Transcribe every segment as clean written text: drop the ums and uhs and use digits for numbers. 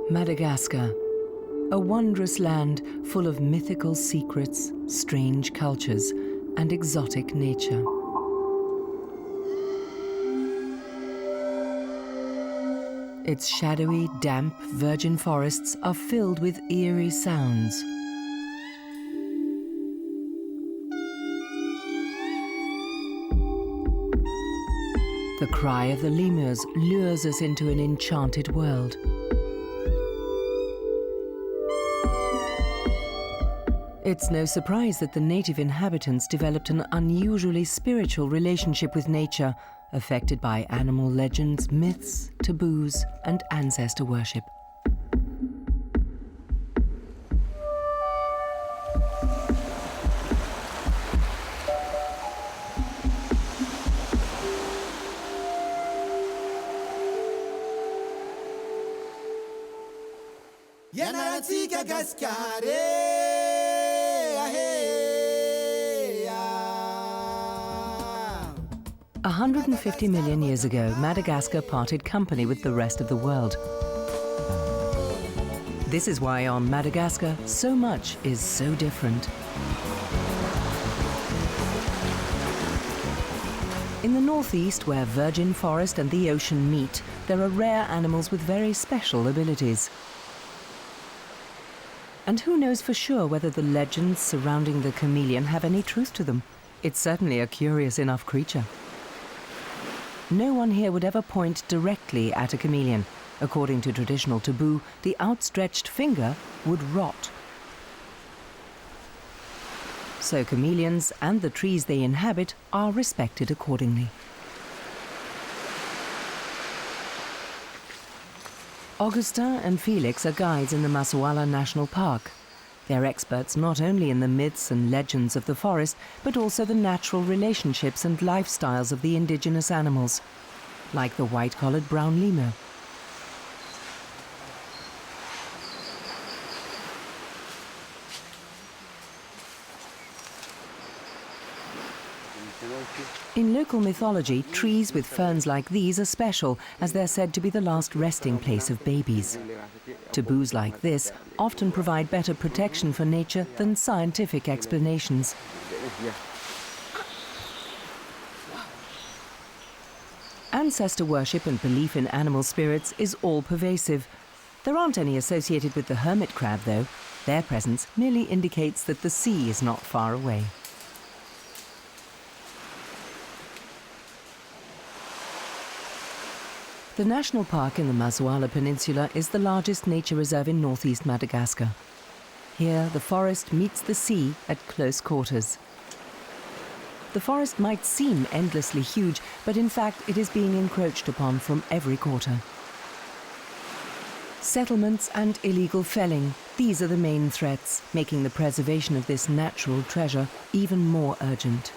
Madagascar, a wondrous land full of mythical secrets, strange cultures, and exotic nature. Its shadowy, damp, virgin forests are filled with eerie sounds. The cry of the lemurs lures us into an enchanted world. It's no surprise that the native inhabitants developed an unusually spiritual relationship with nature, affected by animal legends, myths, taboos, and ancestor worship. Madagascar. 150 million years ago, Madagascar parted company with the rest of the world. This is why on Madagascar, so much is so different. In the northeast, where virgin forest and the ocean meet, there are rare animals with very special abilities. And who knows for sure whether the legends surrounding the chameleon have any truth to them? It's certainly a curious enough creature. No one here would ever point directly at a chameleon. According to traditional taboo, the outstretched finger would rot. So chameleons and the trees they inhabit are respected accordingly. Augustin and Felix are guides in the Masoala National Park. They're experts not only in the myths and legends of the forest, but also the natural relationships and lifestyles of the indigenous animals, like the white-collared brown lemur. In local mythology, trees with ferns like these are special, as they're said to be the last resting place of babies. Taboos like this often provide better protection for nature than scientific explanations. Ancestor worship and belief in animal spirits is all-pervasive. There aren't any associated with the hermit crab, though. Their presence merely indicates that the sea is not far away. The national park in the Masoala Peninsula is the largest nature reserve in northeast Madagascar. Here, the forest meets the sea at close quarters. The forest might seem endlessly huge, but in fact it is being encroached upon from every quarter. Settlements and illegal felling, these are the main threats, making the preservation of this natural treasure even more urgent.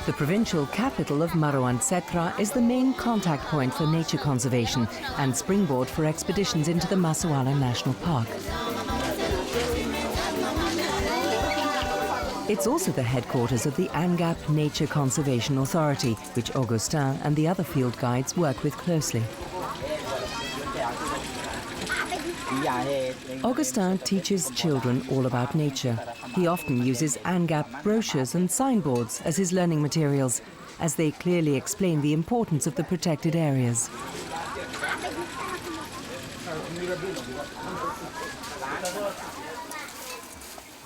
The provincial capital of Andringitra is the main contact point for nature conservation and springboard for expeditions into the Masoala National Park. It's also the headquarters of the Angap Nature Conservation Authority, which Augustin and the other field guides work with closely. Augustin teaches children all about nature. He often uses Angap brochures and signboards as his learning materials, as they clearly explain the importance of the protected areas.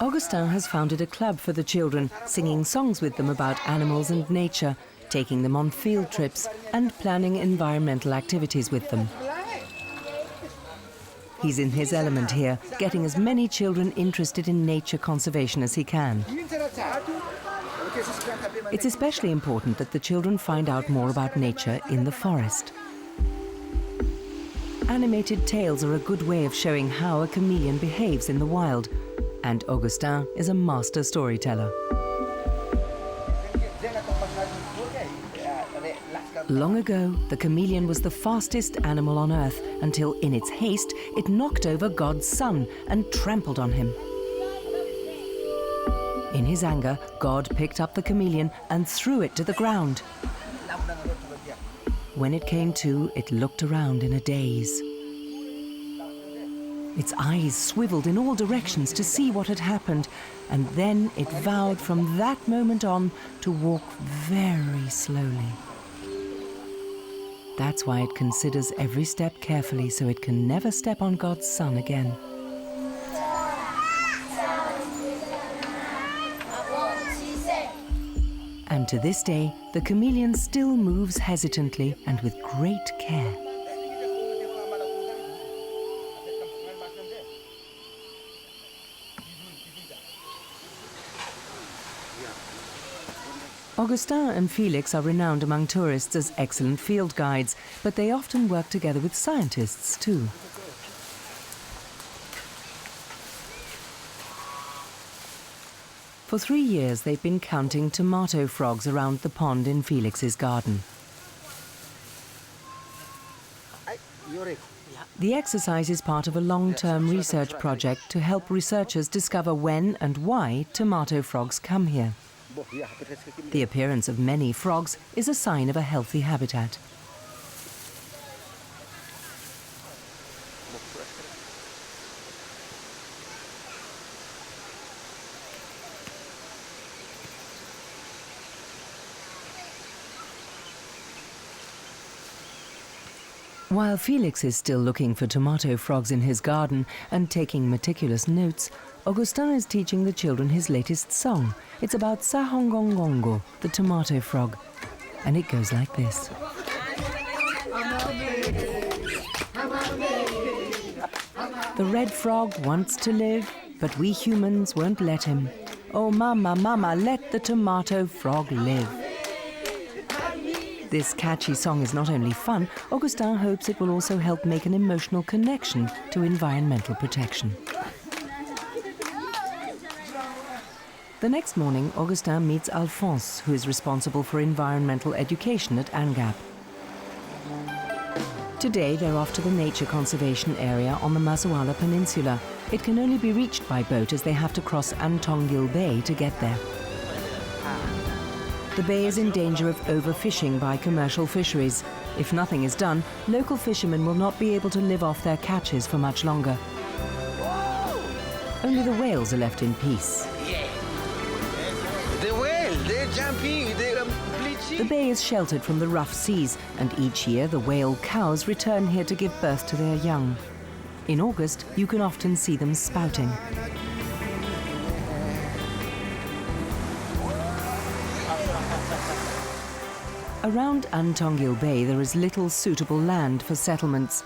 Augustin has founded a club for the children, singing songs with them about animals and nature, taking them on field trips, and planning environmental activities with them. He's in his element here, getting as many children interested in nature conservation as he can. It's especially important that the children find out more about nature in the forest. Animated tales are a good way of showing how a chameleon behaves in the wild, and Augustin is a master storyteller. Long ago, the chameleon was the fastest animal on Earth until, in its haste, it knocked over God's son and trampled on him. In his anger, God picked up the chameleon and threw it to the ground. When it came to, it looked around in a daze. Its eyes swiveled in all directions to see what had happened, and then it vowed from that moment on to walk very slowly. That's why it considers every step carefully, so it can never step on God's Son again. And to this day, the chameleon still moves hesitantly and with great care. Augustin and Felix are renowned among tourists as excellent field guides, but they often work together with scientists too. For 3 years they've been counting tomato frogs around the pond in Felix's garden. The exercise is part of a long-term research project to help researchers discover when and why tomato frogs come here. The appearance of many frogs is a sign of a healthy habitat. While Felix is still looking for tomato frogs in his garden and taking meticulous notes, Augustin is teaching the children his latest song. It's about Sahongongongo, the tomato frog, and it goes like this. The red frog wants to live, but we humans won't let him. Oh mama, mama, let the tomato frog live. This catchy song is not only fun, Augustin hopes it will also help make an emotional connection to environmental protection. The next morning, Augustin meets Alphonse, who is responsible for environmental education at Angap. Today, they're off to the nature conservation area on the Masoala peninsula. It can only be reached by boat as they have to cross Antongil Bay to get there. The bay is in danger of overfishing by commercial fisheries. If nothing is done, local fishermen will not be able to live off their catches for much longer. Only the whales are left in peace. The whale, they're jumping, they're bleaching. The bay is sheltered from the rough seas, and each year the whale cows return here to give birth to their young. In August, you can often see them spouting. Around Antongil Bay, there is little suitable land for settlements.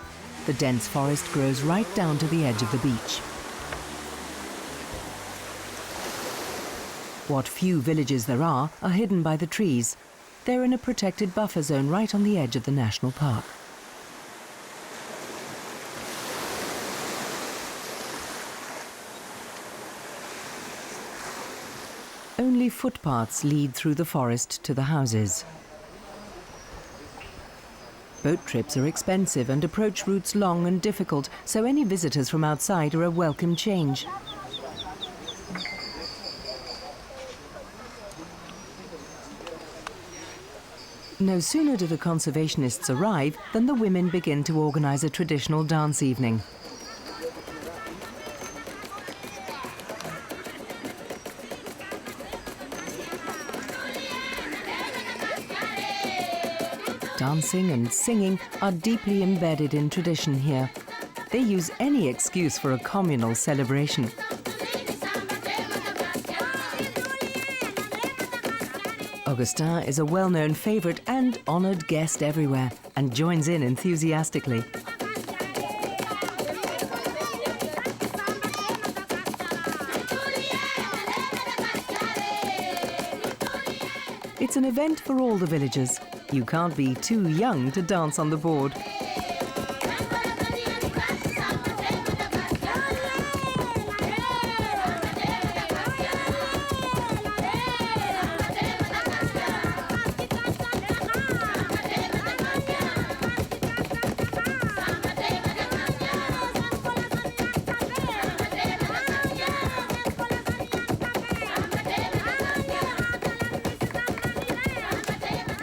The dense forest grows right down to the edge of the beach. What few villages there are hidden by the trees. They're in a protected buffer zone right on the edge of the national park. Only footpaths lead through the forest to the houses. Boat trips are expensive and approach routes long and difficult, so any visitors from outside are a welcome change. No sooner do the conservationists arrive than the women begin to organize a traditional dance evening. Dancing and singing are deeply embedded in tradition here. They use any excuse for a communal celebration. Augustin is a well-known favorite and honored guest everywhere and joins in enthusiastically. It's an event for all the villagers. You can't be too young to dance on the board.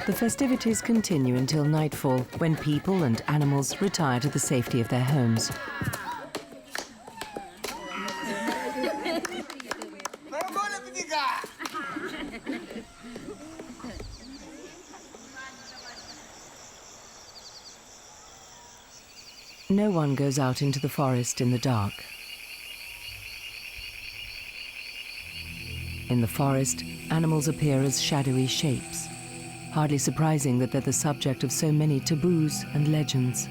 The festivities continue until nightfall, when people and animals retire to the safety of their homes. No one goes out into the forest in the dark. In the forest, animals appear as shadowy shapes. Hardly surprising that they're the subject of so many taboos and legends.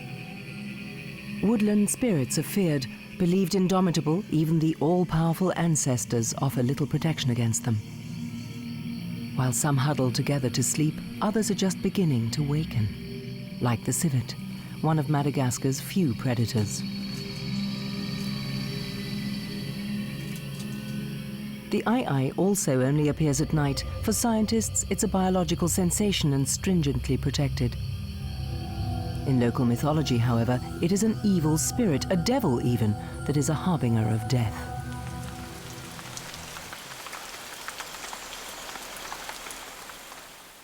Woodland spirits are feared, believed indomitable. Even the all-powerful ancestors offer little protection against them. While some huddle together to sleep, others are just beginning to waken, like the civet, one of Madagascar's few predators. The eye also only appears at night. For scientists, it's a biological sensation and stringently protected. In local mythology, however, it is an evil spirit, a devil even, that is a harbinger of death.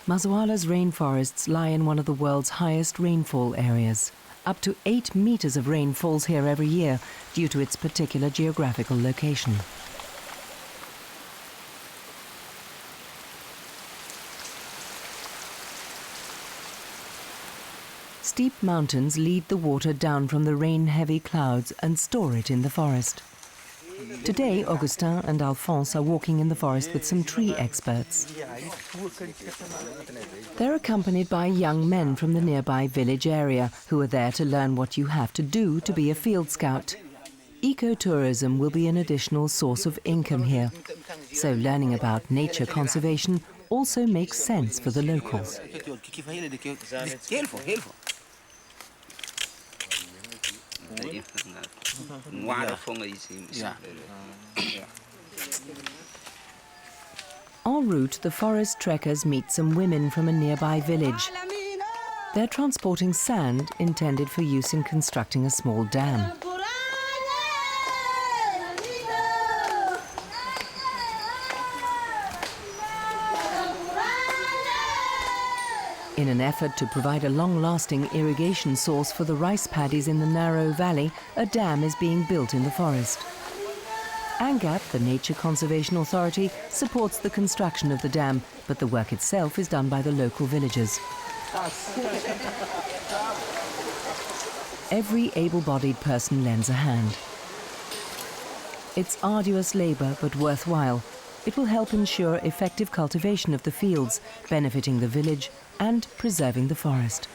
Masoala's rainforests lie in one of the world's highest rainfall areas. Up to 8 meters of rain falls here every year due to its particular geographical location. Steep mountains lead the water down from the rain-heavy clouds and store it in the forest. Today, Augustin and Alphonse are walking in the forest with some tree experts. They're accompanied by young men from the nearby village area who are there to learn what you have to do to be a field scout. Ecotourism will be an additional source of income here, so learning about nature conservation also makes sense for the locals. En route, the forest trekkers meet some women from a nearby village. They're transporting sand intended for use in constructing a small dam. In an effort to provide a long-lasting irrigation source for the rice paddies in the narrow valley, a dam is being built in the forest. ANGAP, the Nature Conservation Authority, supports the construction of the dam, but the work itself is done by the local villagers. Every able-bodied person lends a hand. It's arduous labor, but worthwhile. It will help ensure effective cultivation of the fields, benefiting the village and preserving the forest.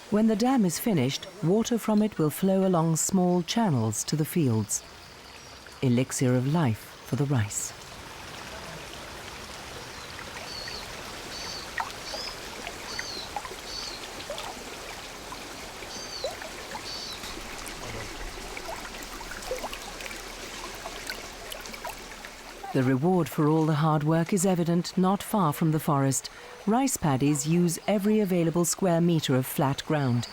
When the dam is finished, water from it will flow along small channels to the fields. Elixir of life for the rice. The reward for all the hard work is evident not far from the forest. Rice paddies use every available square meter of flat ground.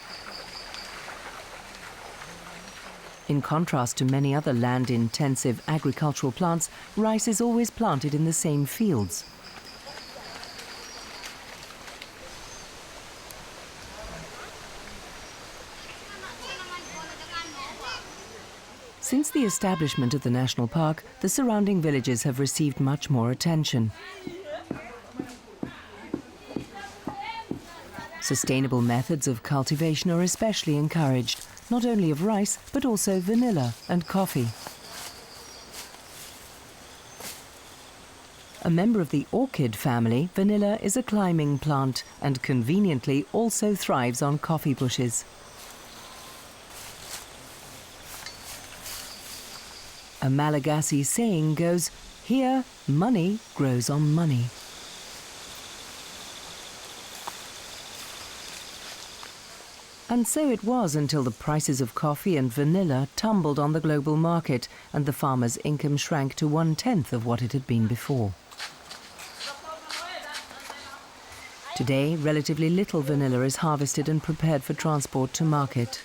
In contrast to many other land-intensive agricultural plants, rice is always planted in the same fields. Since the establishment of the national park, the surrounding villages have received much more attention. Sustainable methods of cultivation are especially encouraged, not only of rice, but also vanilla and coffee. A member of the orchid family, vanilla is a climbing plant and conveniently also thrives on coffee bushes. A Malagasy saying goes, "Here, money grows on money." And so it was until the prices of coffee and vanilla tumbled on the global market and the farmer's income shrank to 1/10 of what it had been before. Today, relatively little vanilla is harvested and prepared for transport to market.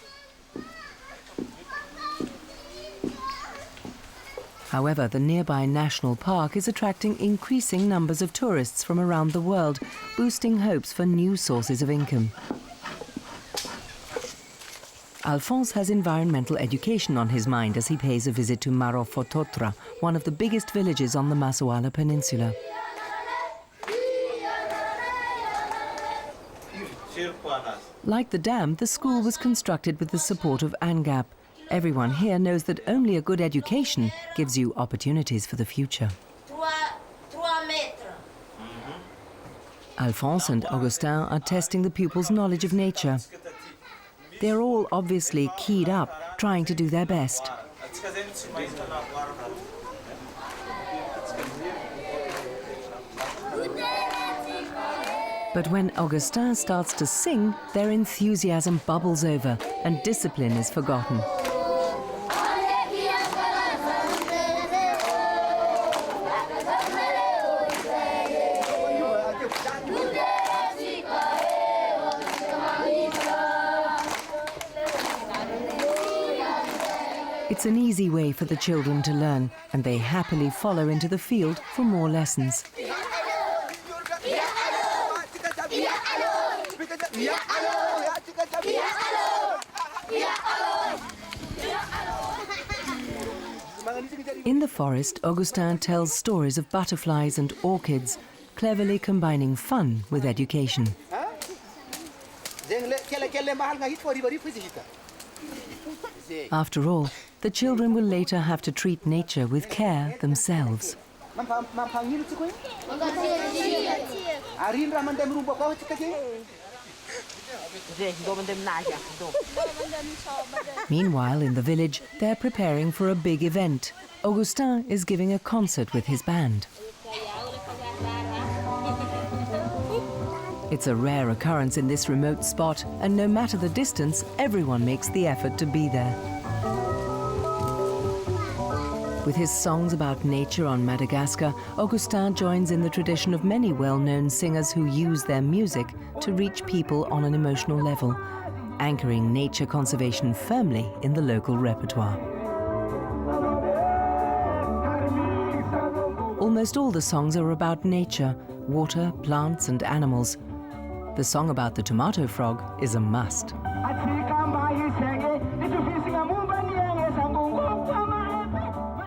However, the nearby national park is attracting increasing numbers of tourists from around the world, boosting hopes for new sources of income. Alphonse has environmental education on his mind as he pays a visit to Marofototra, one of the biggest villages on the Masoala peninsula. Like the dam, the school was constructed with the support of ANGAP. Everyone here knows that only a good education gives you opportunities for the future. Alphonse and Augustin are testing the pupils' knowledge of nature. They're all obviously keyed up, trying to do their best. But when Augustin starts to sing, their enthusiasm bubbles over and discipline is forgotten. It's an easy way for the children to learn, and they happily follow into the field for more lessons. In the forest, Augustin tells stories of butterflies and orchids, cleverly combining fun with education. After all, the children will later have to treat nature with care themselves. Meanwhile, in the village, they're preparing for a big event. Augustin is giving a concert with his band. It's a rare occurrence in this remote spot, and no matter the distance, everyone makes the effort to be there. With his songs about nature on Madagascar, Augustin joins in the tradition of many well-known singers who use their music to reach people on an emotional level, anchoring nature conservation firmly in the local repertoire. Almost all the songs are about nature, water, plants and animals. The song about the tomato frog is a must.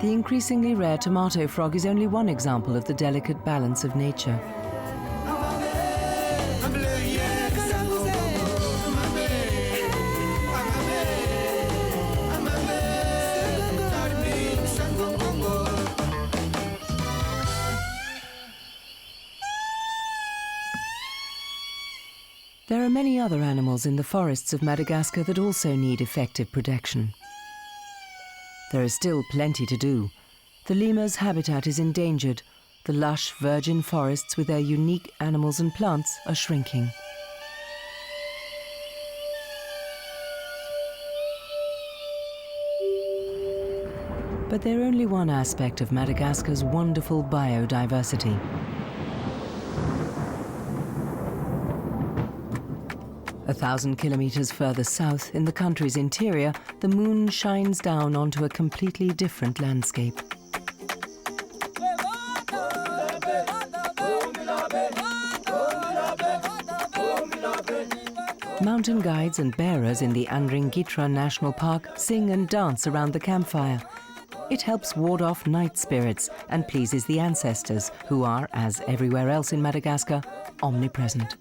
The increasingly rare tomato frog is only one example of the delicate balance of nature. There are many other animals in the forests of Madagascar that also need effective protection. There is still plenty to do. The lemur's habitat is endangered. The lush, virgin forests with their unique animals and plants are shrinking. But they're only one aspect of Madagascar's wonderful biodiversity. 1,000 kilometers further south, in the country's interior, the moon shines down onto a completely different landscape. Mountain guides and bearers in the Andringitra National Park sing and dance around the campfire. It helps ward off night spirits and pleases the ancestors, who are, as everywhere else in Madagascar, omnipresent.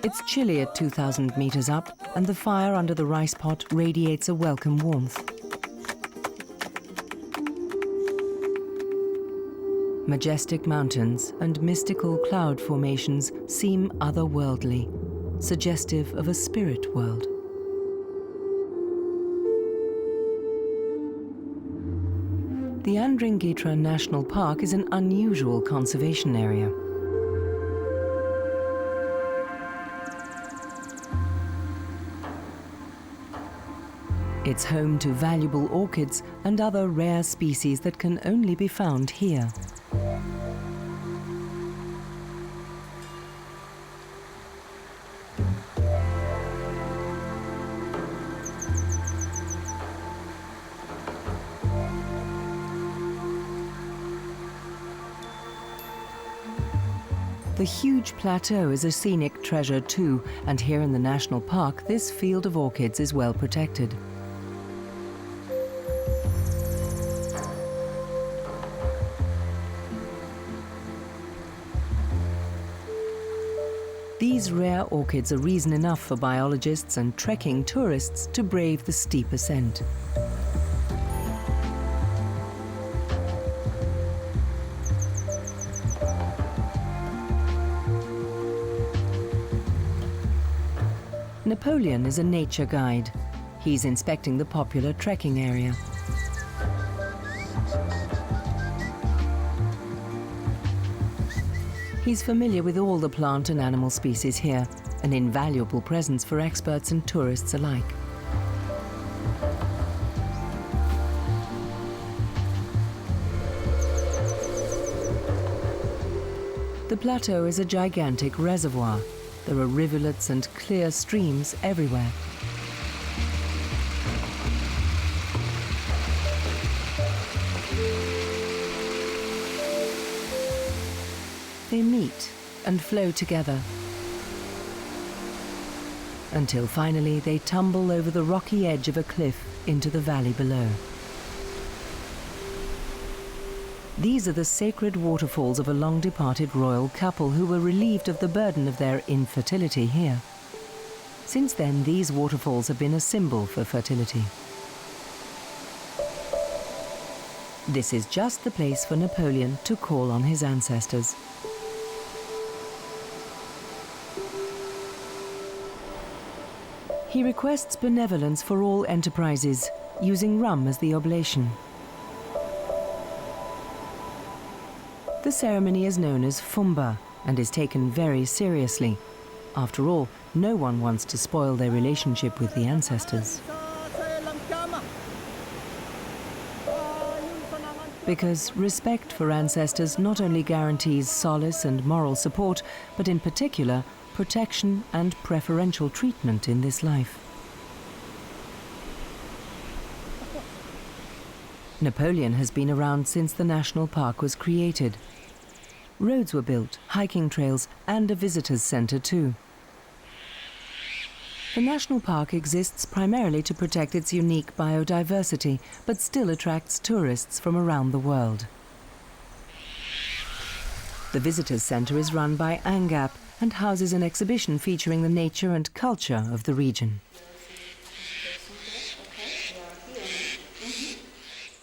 It's chilly at 2,000 meters up, and the fire under the rice pot radiates a welcome warmth. Majestic mountains and mystical cloud formations seem otherworldly, suggestive of a spirit world. The Andringitra National Park is an unusual conservation area. It's home to valuable orchids and other rare species that can only be found here. The huge plateau is a scenic treasure too, and here in the national park, this field of orchids is well protected. These rare orchids are reason enough for biologists and trekking tourists to brave the steep ascent. Napoleon is a nature guide. He's inspecting the popular trekking area. He's familiar with all the plant and animal species here, an invaluable presence for experts and tourists alike. The plateau is a gigantic reservoir. There are rivulets and clear streams everywhere. They meet and flow together until finally they tumble over the rocky edge of a cliff into the valley below. These are the sacred waterfalls of a long-departed royal couple who were relieved of the burden of their infertility here. Since then, these waterfalls have been a symbol for fertility. This is just the place for Napoleon to call on his ancestors. He requests benevolence for all enterprises, using rum as the oblation. The ceremony is known as Fumba and is taken very seriously. After all, no one wants to spoil their relationship with the ancestors. Because respect for ancestors not only guarantees solace and moral support, but in particular, protection and preferential treatment in this life. Napoleon has been around since the national park was created. Roads were built, hiking trails, and a visitors centre too. The national park exists primarily to protect its unique biodiversity, but still attracts tourists from around the world. The visitors centre is run by ANGAP and houses an exhibition featuring the nature and culture of the region.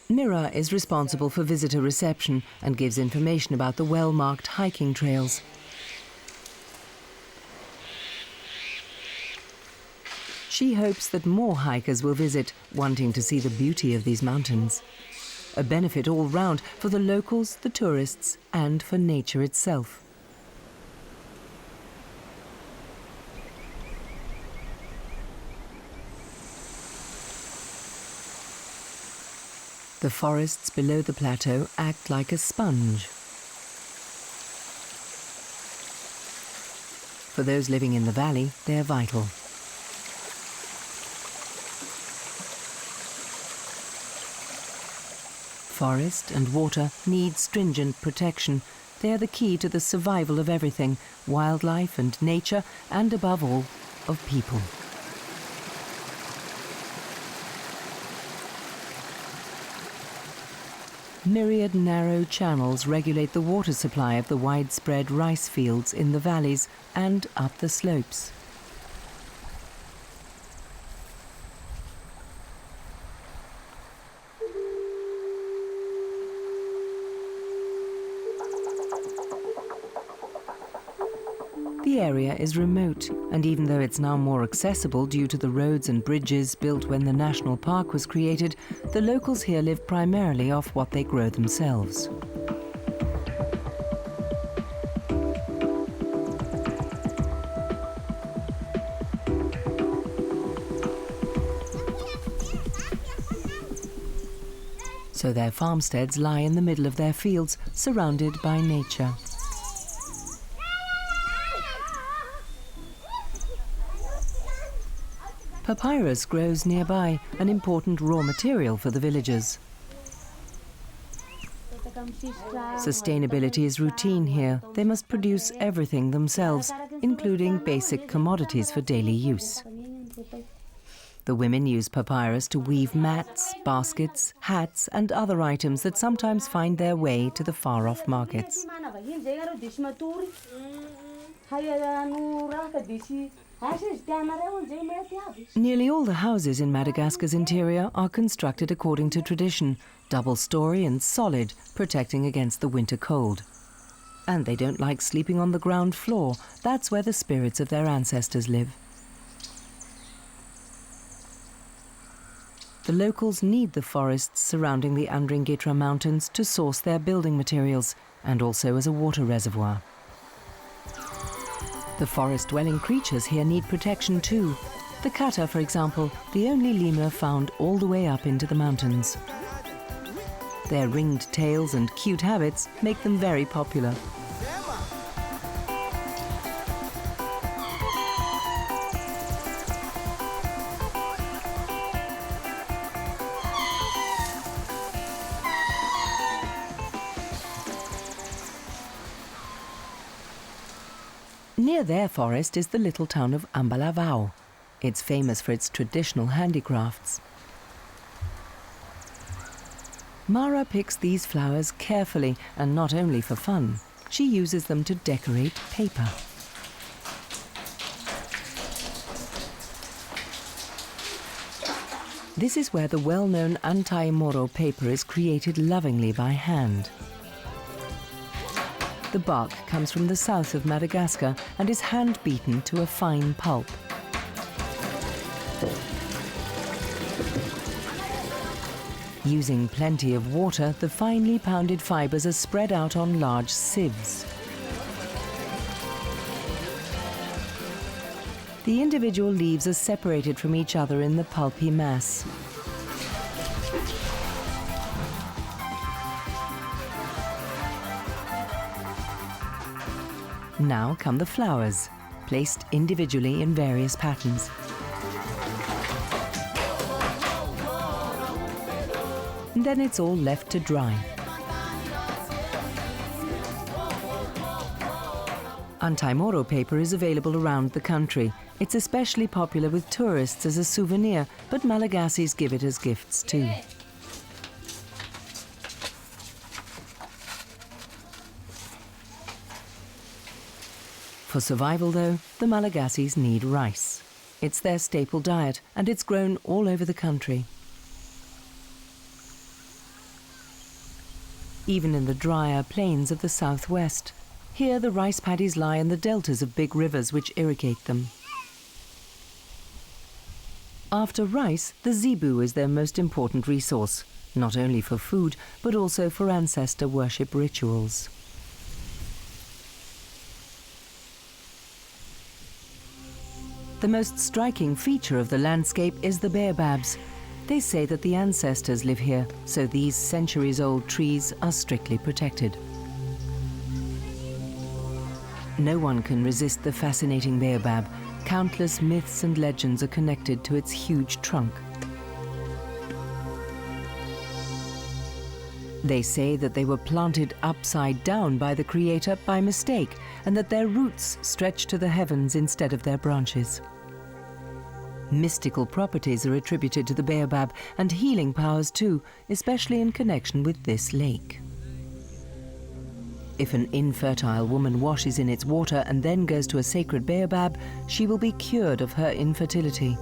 Mira is responsible for visitor reception and gives information about the well-marked hiking trails. She hopes that more hikers will visit, wanting to see the beauty of these mountains. A benefit all round for the locals, the tourists, and for nature itself. The forests below the plateau act like a sponge. For those living in the valley, they are vital. Forest and water need stringent protection. They are the key to the survival of everything, wildlife and nature, and above all, of people. Myriad narrow channels regulate the water supply of the widespread rice fields in the valleys and up the slopes. The area is remote, and even though it's now more accessible due to the roads and bridges built when the national park was created, the locals here live primarily off what they grow themselves. So their farmsteads lie in the middle of their fields, surrounded by nature. Papyrus grows nearby, an important raw material for the villagers. Sustainability is routine here. They must produce everything themselves, including basic commodities for daily use. The women use papyrus to weave mats, baskets, hats, and other items that sometimes find their way to the far-off markets. Nearly all the houses in Madagascar's interior are constructed according to tradition, double-story and solid, protecting against the winter cold. And they don't like sleeping on the ground floor. That's where the spirits of their ancestors live. The locals need the forests surrounding the Andringitra mountains to source their building materials, and also as a water reservoir. The forest-dwelling creatures here need protection too. The kata, for example, the only lemur found all the way up into the mountains. Their ringed tails and cute habits make them very popular. Near their forest is the little town of Ambalavao. It's famous for its traditional handicrafts. Mara picks these flowers carefully, and not only for fun. She uses them to decorate paper. This is where the well-known anti-moro paper is created lovingly by hand. The bark comes from the south of Madagascar and is hand-beaten to a fine pulp. Using plenty of water, the finely pounded fibres are spread out on large sieves. The individual leaves are separated from each other in the pulpy mass. Now come the flowers, placed individually in various patterns. And then it's all left to dry. Anti-moro paper is available around the country. It's especially popular with tourists as a souvenir, but Malagasi's give it as gifts too. For survival, though, the Malagasis need rice. It's their staple diet, and it's grown all over the country. Even in the drier plains of the southwest. Here, the rice paddies lie in the deltas of big rivers which irrigate them. After rice, the zebu is their most important resource, not only for food, but also for ancestor worship rituals. The most striking feature of the landscape is the baobabs. They say that the ancestors live here, so these centuries-old trees are strictly protected. No one can resist the fascinating baobab. Countless myths and legends are connected to its huge trunk. They say that they were planted upside down by the Creator by mistake, and that their roots stretch to the heavens instead of their branches. Mystical properties are attributed to the baobab, and healing powers too, especially in connection with this lake. If an infertile woman washes in its water and then goes to a sacred baobab, she will be cured of her infertility.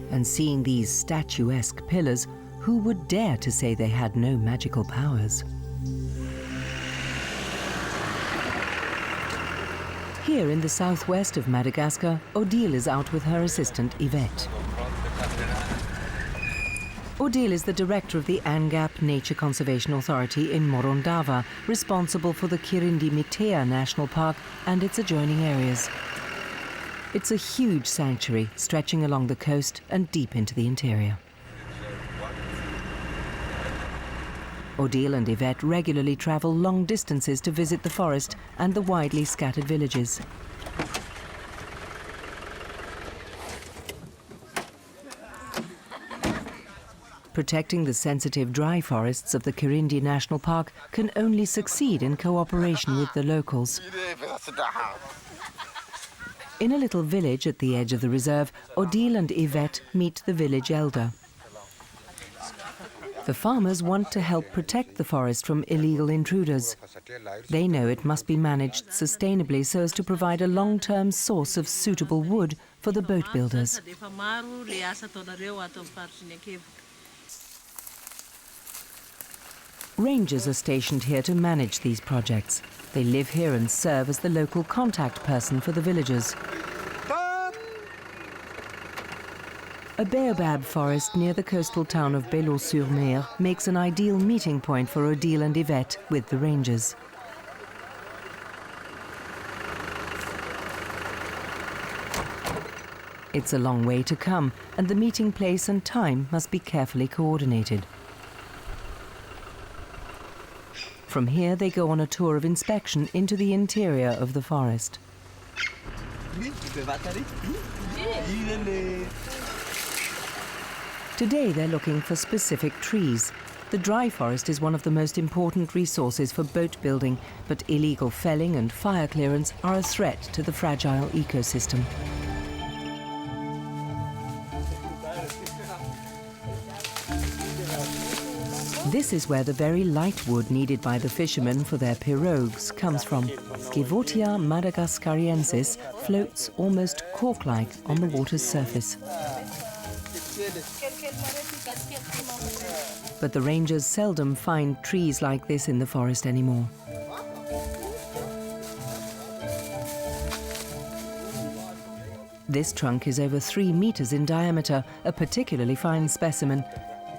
And seeing these statuesque pillars, who would dare to say they had no magical powers? Here in the southwest of Madagascar, Odile is out with her assistant Yvette. Odile is the director of the Angap Nature Conservation Authority in Morondava, responsible for the Kirindy Mitea National Park and its adjoining areas. It's a huge sanctuary stretching along the coast and deep into the interior. Odile and Yvette regularly travel long distances to visit the forest and the widely scattered villages. Protecting the sensitive dry forests of the Kirindy National Park can only succeed in cooperation with the locals. In a little village at the edge of the reserve, Odile and Yvette meet the village elder. The farmers want to help protect the forest from illegal intruders. They know it must be managed sustainably so as to provide a long-term source of suitable wood for the boat builders. Rangers are stationed here to manage these projects. They live here and serve as the local contact person for the villagers. A baobab forest near the coastal town of Bellot-sur-Mer makes an ideal meeting point for Odile and Yvette with the rangers. It's a long way to come, and the meeting place and time must be carefully coordinated. From here, they go on a tour of inspection into the interior of the forest. Today, they're looking for specific trees. The dry forest is one of the most important resources for boat building, but illegal felling and fire clearance are a threat to the fragile ecosystem. This is where the very light wood needed by the fishermen for their pirogues comes from. Scivotia madagascariensis floats almost cork-like on the water's surface. But the rangers seldom find trees like this in the forest anymore. This trunk is over 3 meters in diameter, a particularly fine specimen.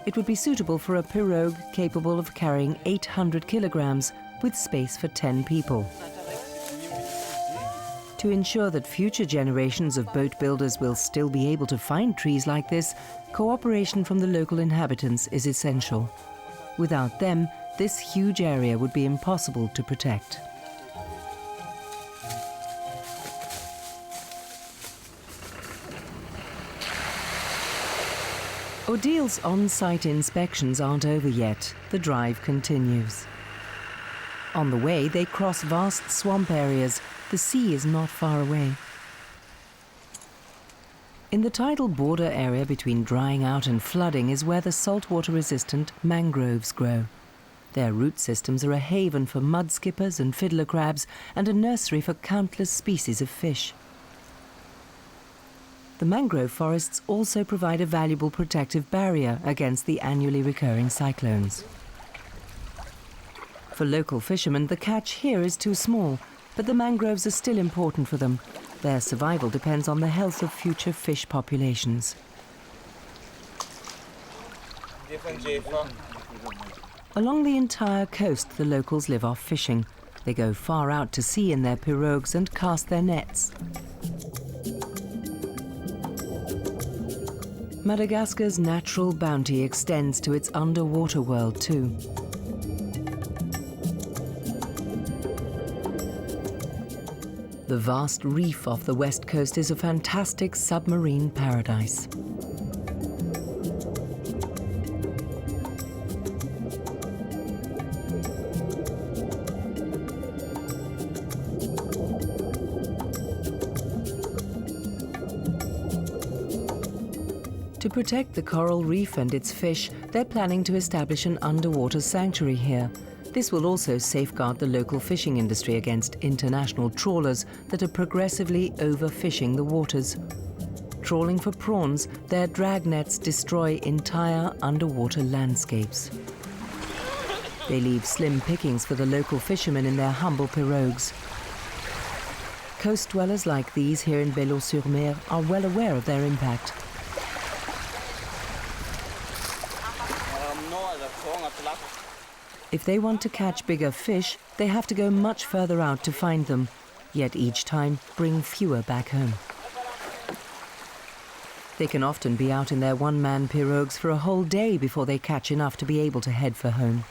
It would be suitable for a pirogue capable of carrying 800 kilograms with space for 10 people. To ensure that future generations of boat builders will still be able to find trees like this, cooperation from the local inhabitants is essential. Without them, this huge area would be impossible to protect. Odile's on-site inspections aren't over yet. The drive continues. On the way, they cross vast swamp areas. The sea is not far away. In the tidal border area between drying out and flooding is where the saltwater-resistant mangroves grow. Their root systems are a haven for mudskippers and fiddler crabs and a nursery for countless species of fish. The mangrove forests also provide a valuable protective barrier against the annually recurring cyclones. For local fishermen, the catch here is too small, but the mangroves are still important for them. Their survival depends on the health of future fish populations. Along the entire coast, the locals live off fishing. They go far out to sea in their pirogues and cast their nets. Madagascar's natural bounty extends to its underwater world too. The vast reef off the west coast is a fantastic submarine paradise. To protect the coral reef and its fish, they're planning to establish an underwater sanctuary here. This will also safeguard the local fishing industry against international trawlers that are progressively overfishing the waters. Trawling for prawns, their drag nets destroy entire underwater landscapes. They leave slim pickings for the local fishermen in their humble pirogues. Coast dwellers like these here in Bellot-sur-Mer are well aware of their impact. If they want to catch bigger fish, they have to go much further out to find them, yet each time bring fewer back home. They can often be out in their one-man pirogues for a whole day before they catch enough to be able to head for home.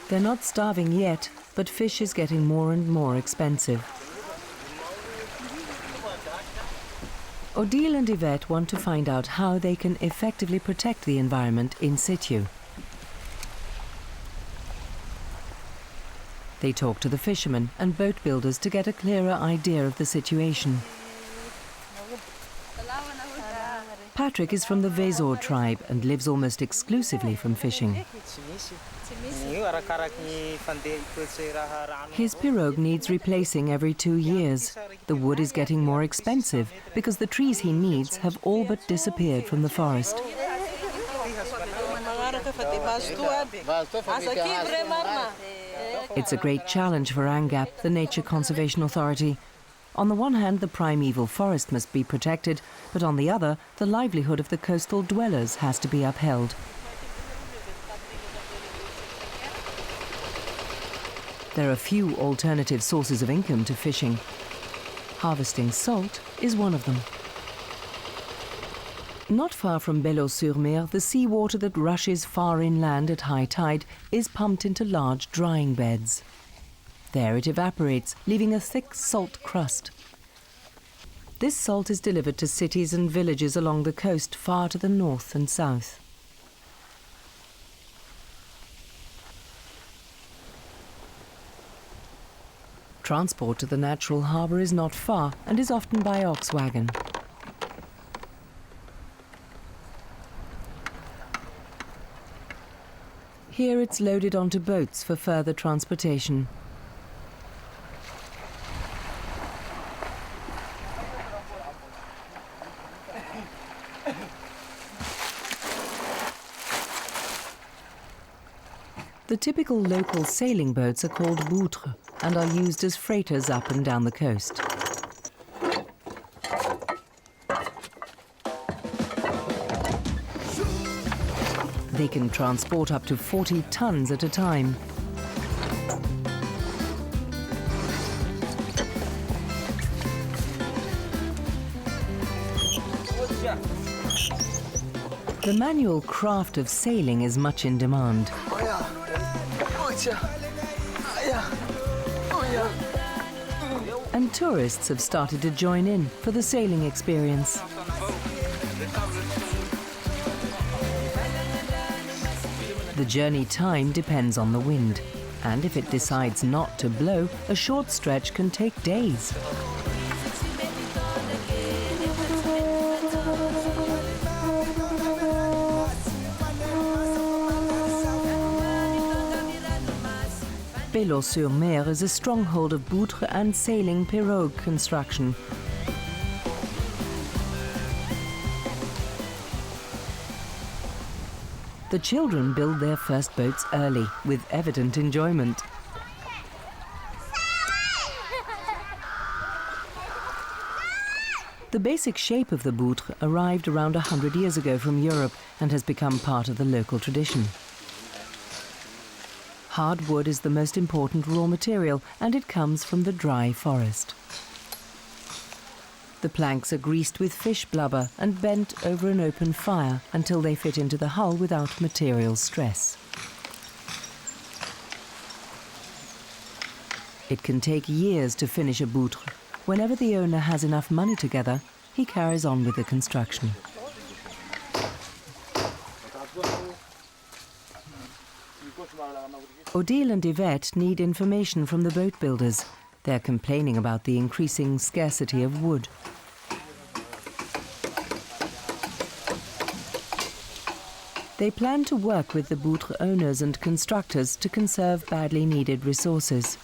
They're not starving yet, but fish is getting more and more expensive. Odile and Yvette want to find out how they can effectively protect the environment in situ. They talk to the fishermen and boat builders to get a clearer idea of the situation. Patrick is from the Vezor tribe and lives almost exclusively from fishing. His pirogue needs replacing every 2 years. The wood is getting more expensive because the trees he needs have all but disappeared from the forest. It's a great challenge for ANGAP, the Nature Conservation Authority. On the one hand, the primeval forest must be protected, but on the other, the livelihood of the coastal dwellers has to be upheld. There are few alternative sources of income to fishing. Harvesting salt is one of them. Not far from Bellot-sur-Mer, the seawater that rushes far inland at high tide is pumped into large drying beds. There it evaporates, leaving a thick salt crust. This salt is delivered to cities and villages along the coast far to the north and south. Transport to the natural harbour is not far and is often by ox wagon. Here it's loaded onto boats for further transportation. The typical local sailing boats are called boutres and are used as freighters up and down the coast. They can transport up to 40 tons at a time. The manual craft of sailing is much in demand. And tourists have started to join in for the sailing experience. The journey time depends on the wind, and if it decides not to blow, a short stretch can take days. Bellot-sur-Mer is a stronghold of boutre and sailing pirogue construction. The children build their first boats early, with evident enjoyment. The basic shape of the boutre arrived around 100 years ago from Europe and has become part of the local tradition. Hard wood is the most important raw material, and it comes from the dry forest. The planks are greased with fish blubber and bent over an open fire until they fit into the hull without material stress. It can take years to finish a boutre. Whenever the owner has enough money together, he carries on with the construction. Odile and Yvette need information from the boat builders. They're complaining about the increasing scarcity of wood. They plan to work with the boutre owners and constructors to conserve badly needed resources.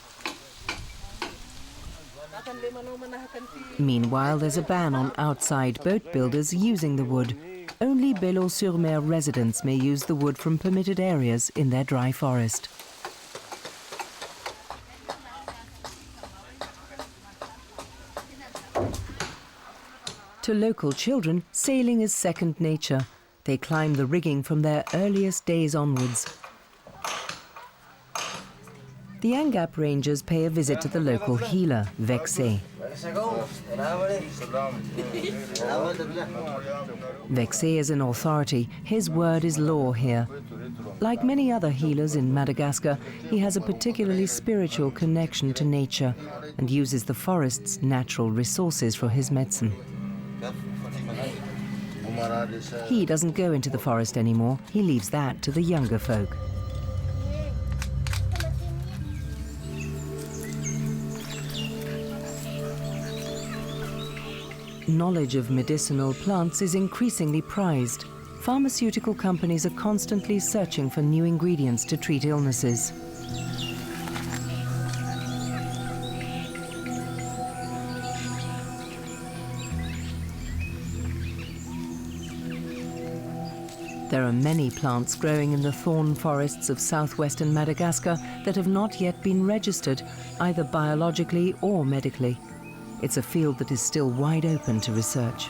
Meanwhile, there's a ban on outside boat builders using the wood. Only Bellot-sur-Mer residents may use the wood from permitted areas in their dry forest. To local children, sailing is second nature. They climb the rigging from their earliest days onwards. The Angap Rangers pay a visit to the local healer, Vexé. Vexé is an authority. His word is law here. Like many other healers in Madagascar, he has a particularly spiritual connection to nature and uses the forest's natural resources for his medicine. He doesn't go into the forest anymore. He leaves that to the younger folk. Knowledge of medicinal plants is increasingly prized. Pharmaceutical companies are constantly searching for new ingredients to treat illnesses. There are many plants growing in the thorn forests of southwestern Madagascar that have not yet been registered, either biologically or medically. It's a field that is still wide open to research.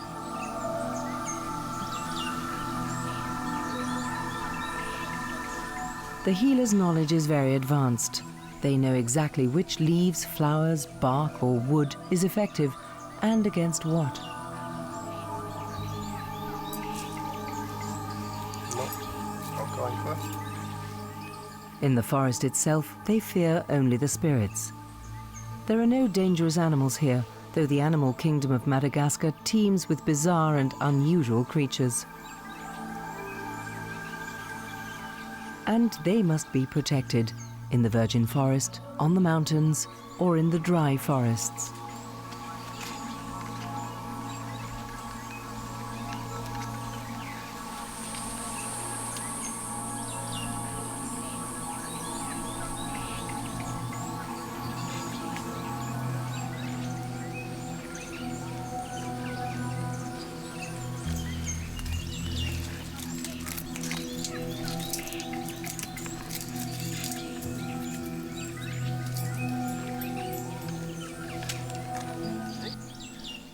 The healer's knowledge is very advanced. They know exactly which leaves, flowers, bark or wood is effective and against what. In the forest itself, they fear only the spirits. There are no dangerous animals here, though the animal kingdom of Madagascar teems with bizarre and unusual creatures. And they must be protected in the virgin forest, on the mountains, or in the dry forests.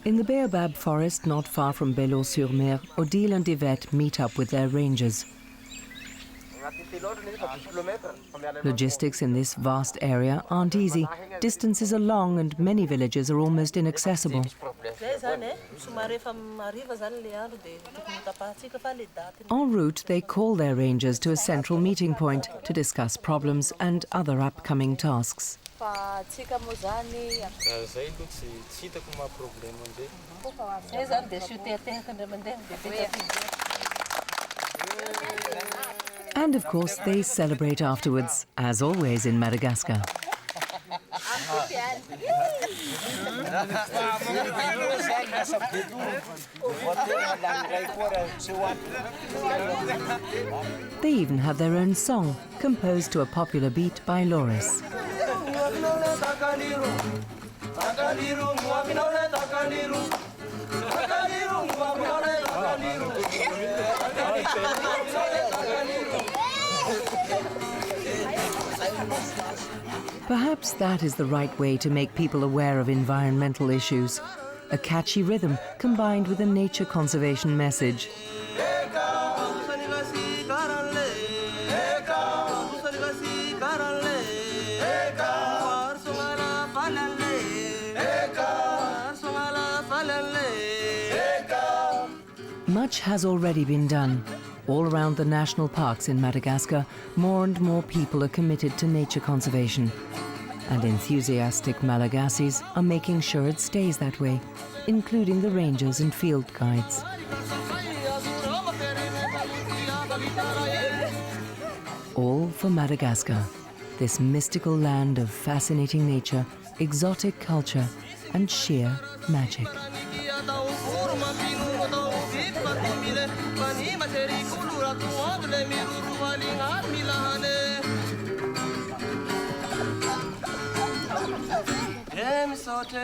In the Baobab forest, not far from Belo-sur-Mer, Odile and Yvette meet up with their rangers. Logistics in this vast area aren't easy. Distances are long and many villages are almost inaccessible. En route, they call their rangers to a central meeting point to discuss problems and other upcoming tasks. And of course, they celebrate afterwards, as always in Madagascar. They even have their own song, composed to a popular beat by Loris. Perhaps that is the right way to make people aware of environmental issues. A catchy rhythm combined with a nature conservation message. Much has already been done. All around the national parks in Madagascar, more and more people are committed to nature conservation. And enthusiastic Malagasis are making sure it stays that way, including the rangers and field guides. All for Madagascar, this mystical land of fascinating nature, exotic culture, and sheer magic. Sote